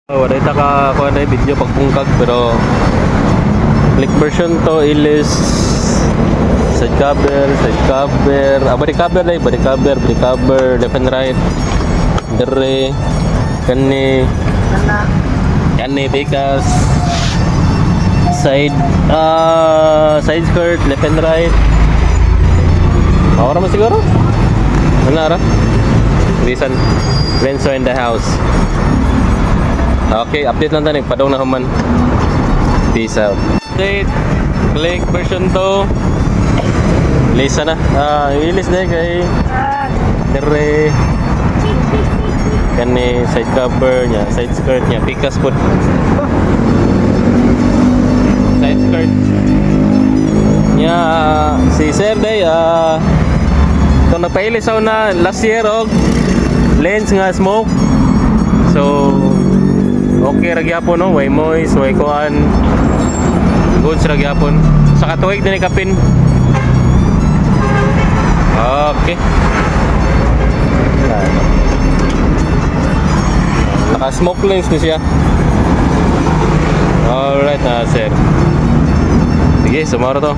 Wala ita ka kuha na video pagpungkag pero click version to ilis side cover, body cover, left and right, dere, kani, pikas, side skirt, left and right. Ako naman siguro. Ano ara? Reason, Renzo in the house. Okay, update lang tayo. Padong na human. Peace out. Update. Click version 2. Lisa na. Ilis na kay Tere. Kani side cover niya. Side skirt niya. Pikas po. Side skirt niya. Si Sir Day. Kung nagpailis ako na last year og lens nga smoke. So okay ra gyapon no, way moist, way kuan. Good ra gyapon. Sa katuig din kapin. Okay. Naka smoke lens ni siya. Alright na sir. Sige, sumaro to.